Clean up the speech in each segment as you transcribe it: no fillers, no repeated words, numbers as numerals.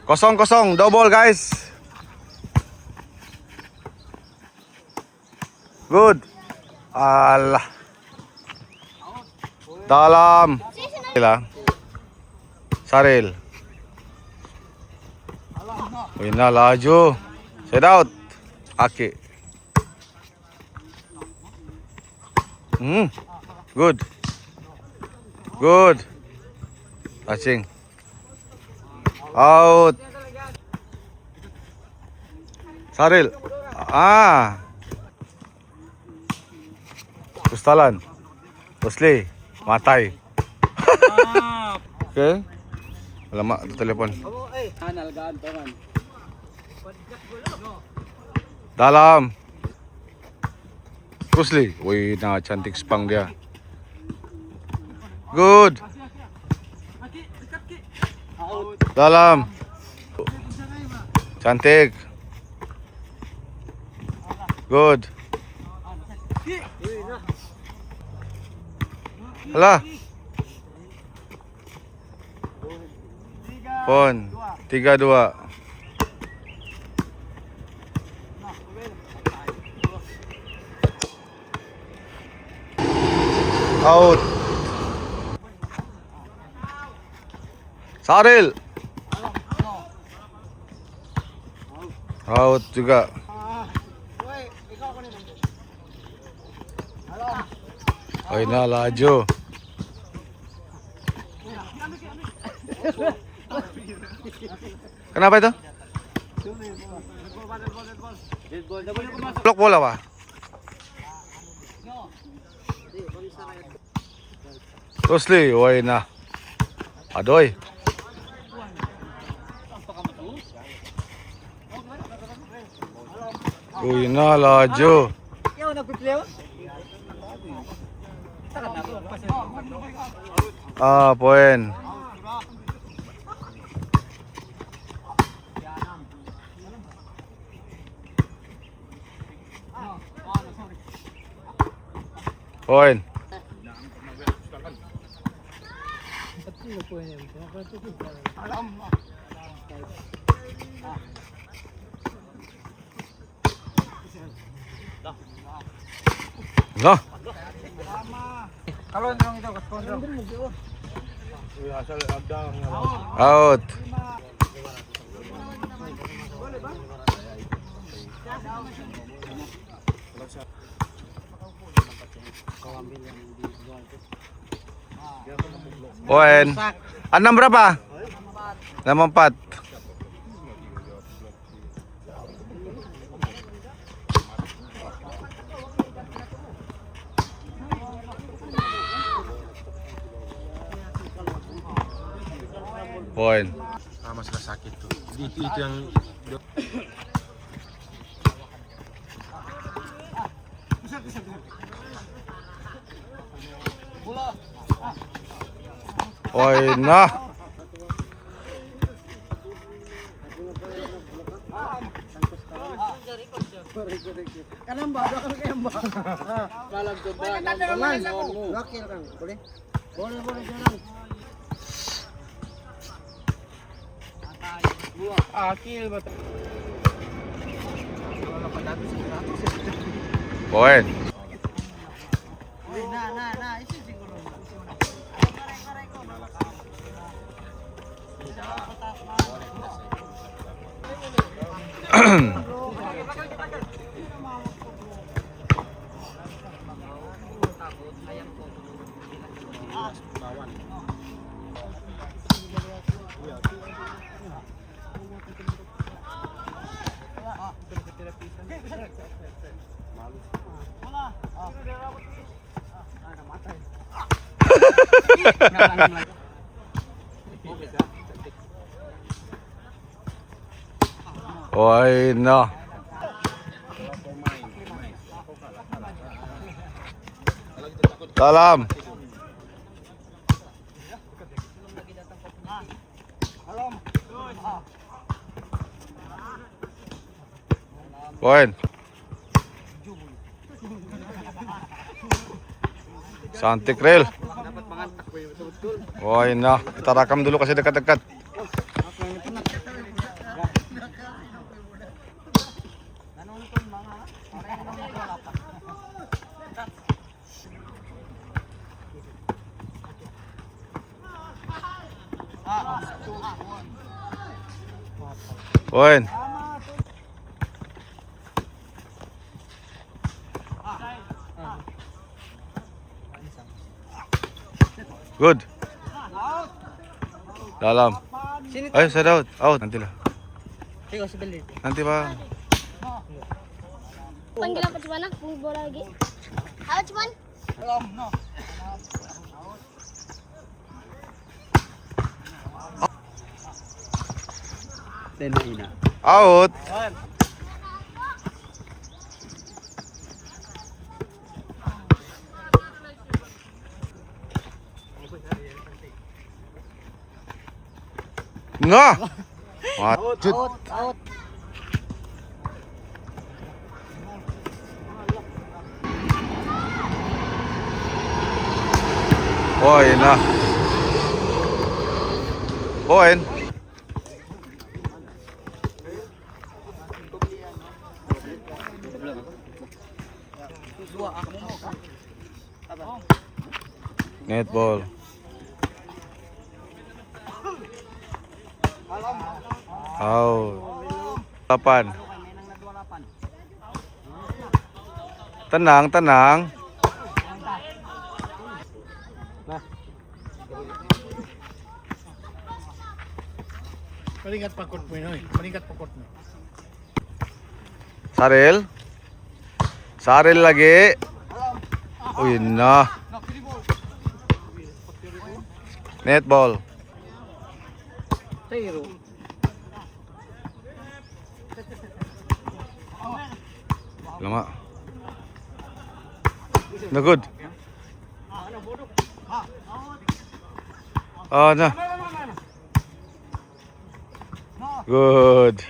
Kosong-kosong, double guys. Good. Alah. Dalam. Sila. Saril. Wina laju. Set out. Aki. Good. Good. Touching. Out. Saril. Kustalan. Bosli. Matay. Okay. Lama telepon. Dalam. Bosli. Wih, nah cantik spang dia. Good. Dalam. Cantik. Good. Alah. Pon 3-2. Out. Saril. Out juga. Oh, ini laju. Kenapa itu? Blok bola, Pak. Rosli, woi nah. Adoy. Uy na, laju. Poin. Poin. Nah. Kalau yang itu Out. Poin. 6 berapa? 6-4. Poin. masalah sakit tuh. Itu yang Poin nah. Kanan mbak, doakan kayak mbak. Malam coba. Wakil kan, boleh? Boleh, boleh jalan. Akil betul. Poin. Nah, itu sih kalau. Poin nah. Dalam. Poin. Cantik rel. Poin nah. Kita rakam dulu kasih dekat-dekat. Point. Good. Dalam. Ay, set out. Out. Nanti lah. Nanti pa. Panggilan pa cuman aku bola lagi. Halo cuman. Out. Ngah. Wajud. Out. Point na. Point. Netball. Out. 8. Tenang, tenang. Palingat pakot mo yun. Palingat pakot mo. Saril. Saril lagi. Uy na. Netball. Tiro. Lama. No good. Oh, no. Good.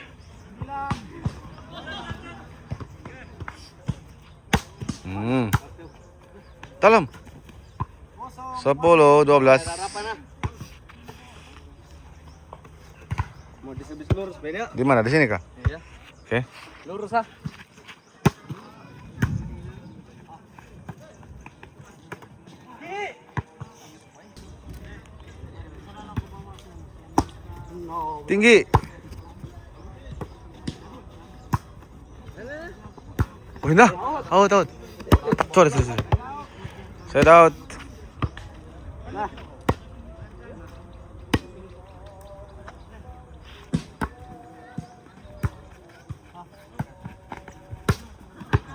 Dalam. 10, 12. Mau disebut lurus beda? Di mana? Di sini kah? Iya. Oke. Lurus ah. Tinggi. Oh, nah. Out, out. Sorry, sorry, sorry. Set out.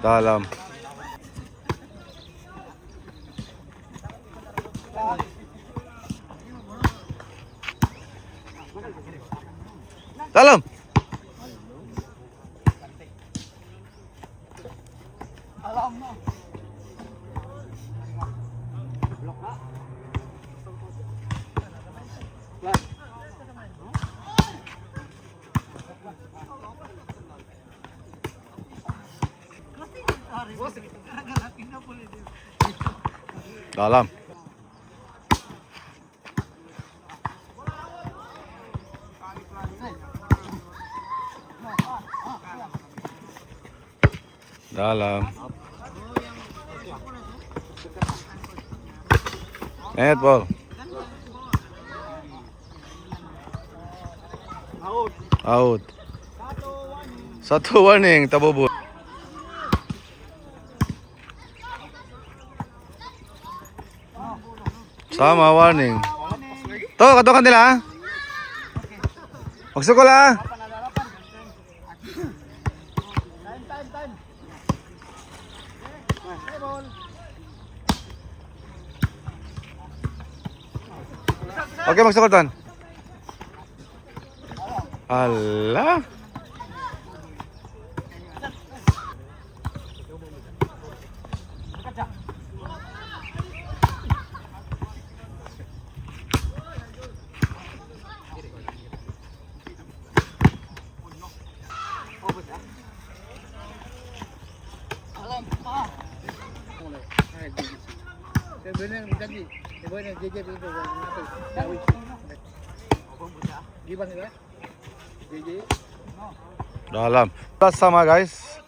Dalam. Dalam. Dalam. Dalam. Netball. Out. Satu warning, tabubul. Sama warning. Tuh, katokan nila. Magsukol ah. Oke, magsukol tan. Allah. Benar tadi. Benar JJ itu Gimana ya? JJ. Dalam. Plus sama guys.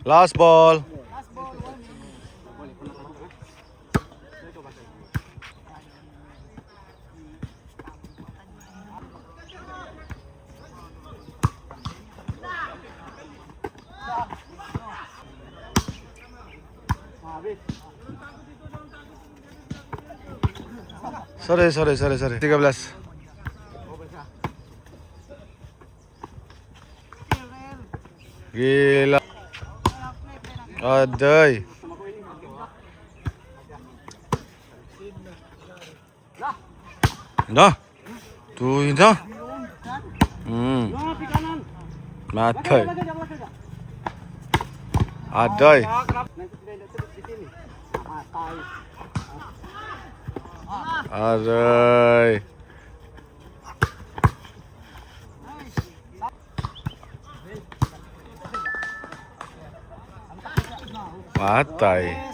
Last ball. Sorry. 13. Gila. Aday. Dah. Tu dah. Matay. Aday. Aday. Matay.